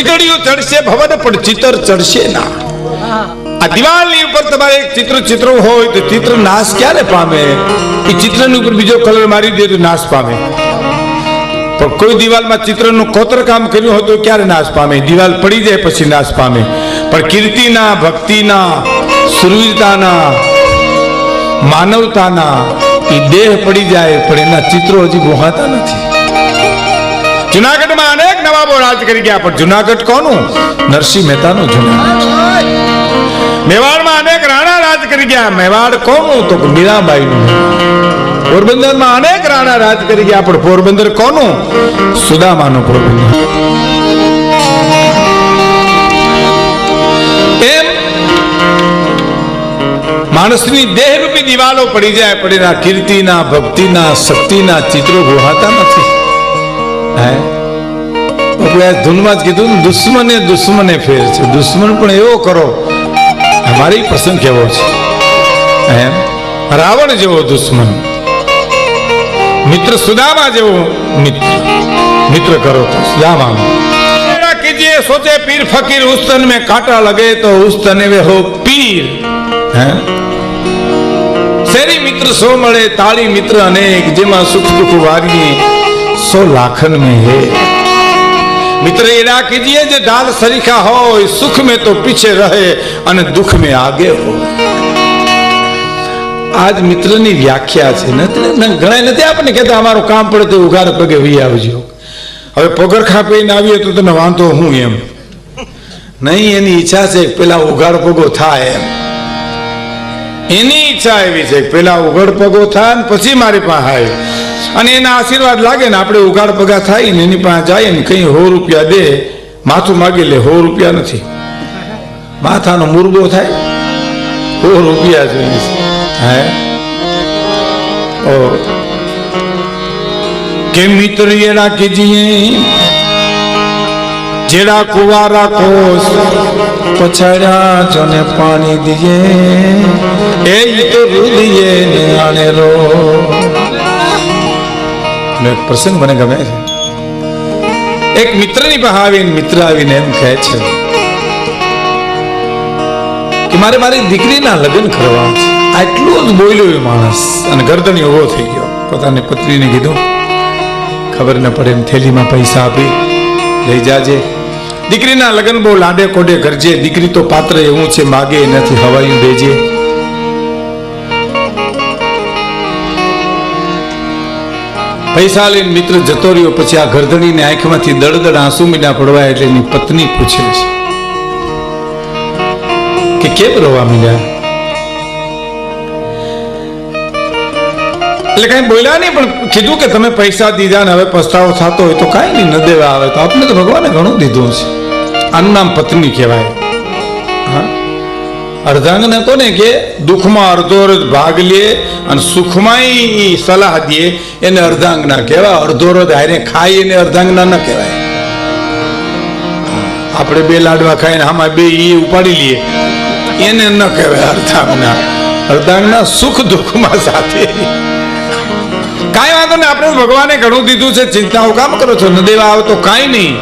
ઠીકડીઓ ચડશે ભવન પણ ચિત્ર ચડશે ના. આ દિવાલની ઉપર તમારે એક ચિત્ર હોય તો ચિત્ર નાશ ક્યારે પામે? એ ચિત્રની ઉપર બીજો કલર મારી દે તો નાશ પામે. પણ કોઈ દિવાલમાં ચિત્રનું કોતરકામ કર્યું હોય તો ક્યારે નાશ પામે? દિવાલ પડી જાય પછી નાશ પામે. પણ કીર્તિના, ભક્તિના, સુરવીરતાના, માનવતાના એ દેહ પડી જાય પણ એના ચિત્રો હજી ગુહાતા નથી. જુનાગઢમાં અનેક નવાબો રાજ કરી ગયા પણ જુનાગઢ કોનું? નરસિંહ મહેતાનું જુનાગઢ. મેવાડમાં અનેક રાણા રાજ કરી ગયા. મેવાડ કોનું? તો મીરાબાઈનું. પોરબંદરમાં અનેક રાણા રાજ કરી ગયા પણ પોરબંદર કોનું? સુદામાનું પોરબંદર. એમ માણસની દેહરૂપી દિવાલો પડી જાય પણ એના કીર્તિના, ભક્તિના, શક્તિના ચિત્રો ગુહાતા નથી. ધૂનમાં જ કીધું દુશ્મને દુશ્મને ફેર છે. દુશ્મન પણ એવો કરો. અમારી પ્રસંગ કેવો છે? રાવણ જેવો દુશ્મન, મિત્ર સુદામા જેવો મિત્ર કરો તો સુદામા कीजिए सोचे पीर फकीर उस तन में कांटा लगे तो उस तने वे हो पीर. सेरी मित्र सो मळे ताली मित्र अनेक जेमा सुख दुख वारी 100 लाखन में है. मित्र एरा कीजिए जे ढाल सरीखा हो सुख में तो पीछे रहे અને दुख में आगे हो. આજ મિત્રની વ્યાખ્યા છે. ઘણા નથી આપણને કહેતા અમારું કામ પડે તો ઉઘાડ પગે વી આવજો. હવે પગરખા પહેરીને આવીએ તો તને વાંધો હું એમ નહીં. એની ઈચ્છા છે પેલા ઉઘાડ પગો થાય એમ. એની ઈચ્છા એવી છે પેલા ઉઘાડ પગો થાય ને પછી મારી પાસે આવે અને એના આશીર્વાદ લાગે ને આપણે ઉઘાડ પગા થાય ને એની પાસે જાય ને કઈ 100 રૂપિયા દે માથું માગી લે. 100 રૂપિયા નથી, માથાનો મુરબો થાય. 100 રૂપિયા જોઈએ કે મિત્ર એડા कीजिए जेड़ा कुवारा कोस पछाड़ा जोने पानी दिए ए तो रुदिए ने आने रो. मैं प्रसंग મને ગમે છે. એક મિત્રની પાસે આવીને મિત્ર આવીને એમ કહે છે કે મારી દીકરીના લગ્ન કરવા છે. આટલું જ બોલ્યો એ માણસ અને ગરદની ઉભો થઈ ગયો. પોતાની પત્નીને કીધું ખબર ન પડે એમ થેલીમાં પૈસા આપી લઈ જાજે. દીકરીના લગ્ન બહુ લાડે કોડે કરજે. દીકરી તો પાત્ર એવું છે માગે એનાથી હવાયું દેજે. પૈસા લઈને મિત્ર જતો રહ્યો. પછી આ ગરદણીની આંખમાંથી દળદળ આંસુ મીડા પડવા એટલે એની પત્ની પૂછે છે કે કેમ રોવા મીડ્યા? એટલે કઈ બોલ્યા નહીં પણ કીધું કે તમે પૈસા દીધા ને હવે પસ્તાવો થતો હોય તો કઈ નહીં, ન દેવા આવે તો આપણે તો ભગવાને ઘણું દીધું છે. આનું નામ પત્ની કહેવાય. અર્ધાંગને કોને કે દુઃખમાં અડધો અડધ ભાગ લે અને સુખમાં સલાહ દે એને અર્ધાંગના કહેવાય. અડધો અડધ હારે ખાય એને અર્ધાંગના ન કહેવાય. આપણે 2 લાડવા ખાઈને આમાં 2 ઉપાડી લઈએ એને ન કહેવાય અર્ધાંગના. અર્ધાંગના સુખ દુઃખમાં સાથે. કાંઈ વાંધો નહીં, આપણે ભગવાને ઘણું દીધું છે, ચિંતાઓ કામ કરો છો? ન દેવા આવે તો કાંઈ નહીં.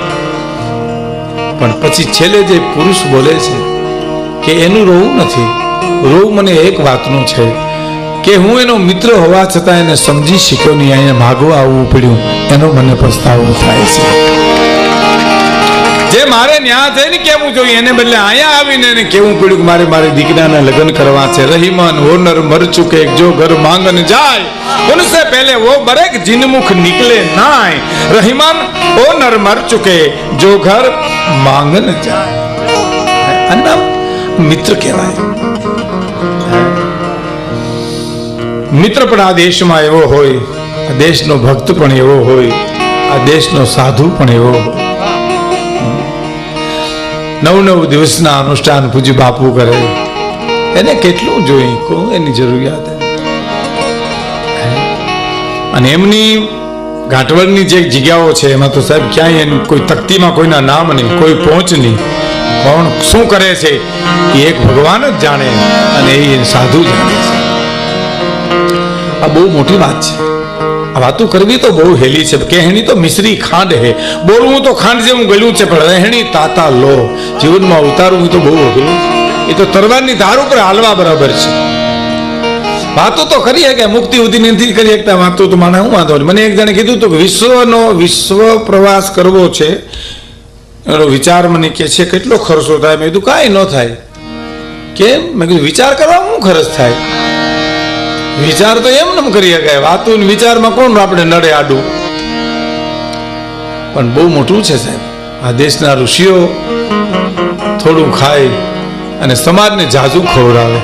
પણ પછી છેલ્લે જે પુરુષ બોલે છે કે એનું રોવું નથી, રોવું મને એક વાતનું છે કે હું એનો મિત્ર હોવા છતાં એને સમજી શક્યો નહીં, એને માગવા આવવું પડ્યું, એનો મને પસ્તાવો થાય છે. જે મારે ન્યા જઈને કેવું જોઈએ એને બદલે અહીંયા આવીને એને કેવું પડ્યું કે મારી દીકરાના લગ્ન કરવા છે. રહીમન હોનર મર ચુકે જો ઘર માંગન જાય ઉનસે પહેલે वो बरेक जिनमुख निकले नाय. रहीमन होनर मर चुके जो घर માંગન જાય. આના મિત્ર કહેવાય. મિત્ર પણ આ દેશમાં એવો હોય, આ દેશનો ભક્ત પણ એવો હોય, આ દેશનો સાધુ પણ એવો હોય. 9 દિવસના અનુષ્ઠાન પૂજ્ય બાપુ કરે એને કેટલું જોઈ કોણ એની જરૂરિયાત. અને એમની ઘાટવળની જે જગ્યાઓ છે એમાં તો સાહેબ ક્યાંય એની કોઈ તકતીમાં કોઈના નામ નહીં, કોઈ પહોંચ નહીં. કોણ શું કરે છે એ એક ભગવાન જ જાણે અને એ સાધુ જાણે છે. આ બહુ મોટી વાત છે. આ વાતો કરવી તો બહુ હેલી છે. કહેણી તો મિશ્રી ખાંડ હે, બોલવું તો ખાંડ જેવું ગળ્યું છે, પણ રહેણી તાતા લો જીવનમાં ઉતારવું તો બહુ અઘરું છે. એ તો તરવારની ધાર ઉપર હાલવા બરાબર છે. વાતો તો કરીએ કે મુક્તિ ઉધી નથી કરી શકતા, વાતો તો મને શું વાંધો. મને એક જણે કીધું હતું કે વિશ્વ પ્રવાસ કરવો છે, એનો વિચાર મને કે છે કેટલો ખર્ચો થાય. મેં કીધું કાંઈ ન થાય. કેમ? મેં કીધું વિચાર કરવામાં શું ખર્ચ થાય? વિચાર તો એમ કરી શકાય. વાતો વિચારમાં કોણ આપણે નડે આડું? પણ બહુ મોટું છે સાહેબ. આ દેશના ઋષિઓ થોડું ખાય અને સમાજને જાજુ ખવડાવે.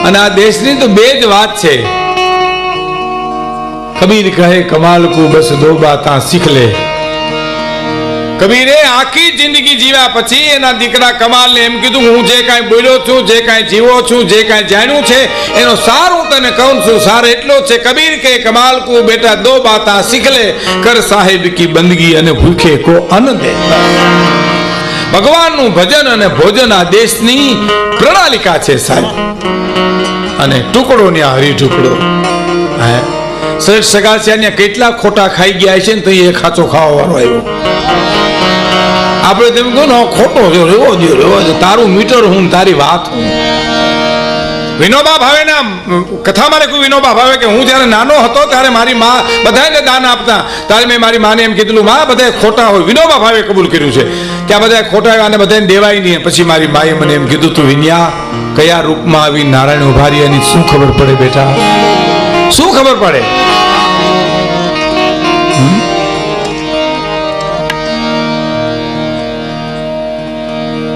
અને આ દેશની તો બે જ વાત છે. કબીર કહે કમાલ કો બસ દો બાતા શીખ લે. કબીરે આખી જિંદગી જીવ્યા પછી એના દીકરા કમાલને એમ કીધું, હું જે કાંઈ બોલ્યો છું, જે કાંઈ જીવો છું, જે કાંઈ જાણ્યું છે એનો સાર હું તને કહું છું. સાર એટલો છે, કબીર કે કમાલ કો બેટા દો બાતા શીખ લે, કર સાહેબ કી બંદગી અને ભૂખે કો અન્ન દે. ભગવાનનું ભજન અને ભોજન આ દેશની પ્રણાલિકા છે સાહેબ. અને ટુકડો ને હરી ટુકડો. શેઠ સગાસિયા કેટલા ખોટા ખાઈ ગયા છે ને તો એ ખાચો ખાવા વાળો આવ્યો. આપણે તેમ કહો ને ખોટો જો રેવો દો, તારું મીટર હું તારી વાત હું. વિનોબા ભાવે ના કથામાં લખ્યું, વિનોબા ભાવે કે હું જયારે નાનો હતો ત્યારે મારી માં બધાને દાન આપતા, ત્યારે મેં મારી માને એમ કીધું, માં બધા ખોટા હોય. વિનોબા ભાવે કબૂલ કર્યું છે કે આ બધા ખોટા અને બધાને દેવાય નહીં. પછી મારી માએ મને એમ કીધું, તું વિન્યા કયા રૂપમાં આવી નારાયણ ઉભા રહ્યા એની શું ખબર પડે બેટા? શું ખબર પડે?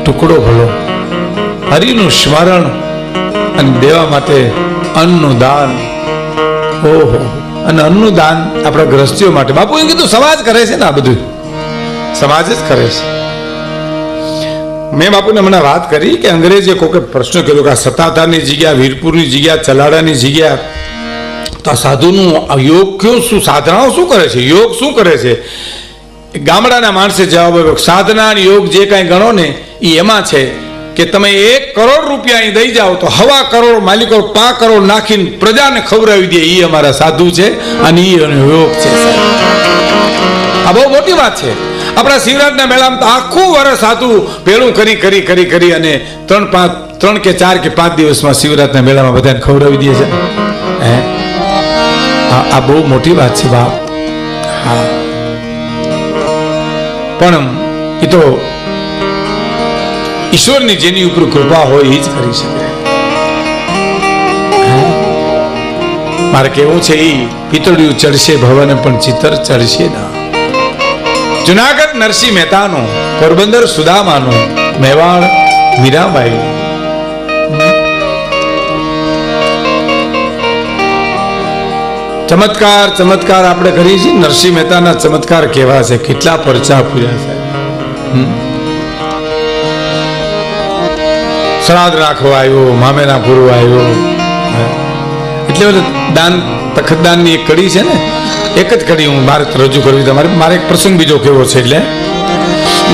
ટુકડો ભલો, હરિનું સ્મરણ અને દેવા માટે અન્નનું દાન. ઓહો! અને અન્નનું દાન આપણા ગ્રસ્તીઓ માટે. બાપુ એમ કીધું સમાજ કરે છે ને, આ બધું સમાજ જ કરે છે. મેં બાપુને હમણાં વાત કરી કે અંગ્રેજે કોકે પ્રશ્ન કર્યો કે આ સત્તાધારની જગ્યા, વીરપુરની જગ્યા, ચલાડાની જગ્યા, તો આ સાધુનું યોગ કયો, શું સાધનાઓ શું કરે છે, યોગ શું કરે છે? ગામડાના માણસે જવાબ આપ્યો, સાધના યોગ જે કાંઈ ગણો ને એ એમાં છે કે તમે 1 કરોડ રૂપિયા અહીં દઈ જાઓ તો 1.25 કરોડ માલિકો 5 કરોડ નાખીને પ્રજાને ખવડાવી દે. એ અમારા સાધુ છે અને એ યોગ છે. આ બહુ મોટી વાત છે. આપણા શિવરાજના મેળામાં તો આખું વર્ષ સાધુ ભેળું કરી અને 3 કે 4 કે 5 દિવસમાં શિવરાજના મેળામાં બધાને ખવડાવી દે છે. આ બહુ મોટી વાત છે બાપ. હા, પણ એ તો ઈશ્વરની જેની ઉપર કૃપા હોય એ જ કરી શકે. મારે કેવું છે, એ પિતળિયું ચડશે ભવન પણ ચિત્તર ચડશે ના. જુનાગઢ નરસિંહ મહેતાનો, પોરબંદર સુદામાનો, મેવાડ મીરાબાઈ. ચમત્કાર આપણે કરીએ છીએ. નરસિંહ મહેતાના ચમત્કાર કેવા છે, કેટલા પરચા પૂર્યા છે. શ્રાદ્ધ રાખવા આવ્યો, મામેના પૂરવા આવ્યો. એટલે દાન તખતદાનની એક કડી છે ને, એક જ કડી હું મારે રજૂ કરવી. તમારે મારે એક પ્રસંગ બીજો કેવો છે, એટલે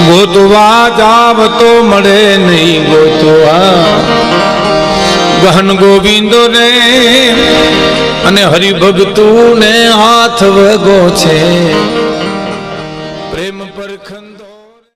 ગોતવા જાવ તો મળે નહીં, ગોતવા ગહન ગોવિંદો ને અને હરિભક્તું ને હાથ વગો છે. પ્રેમ પરખન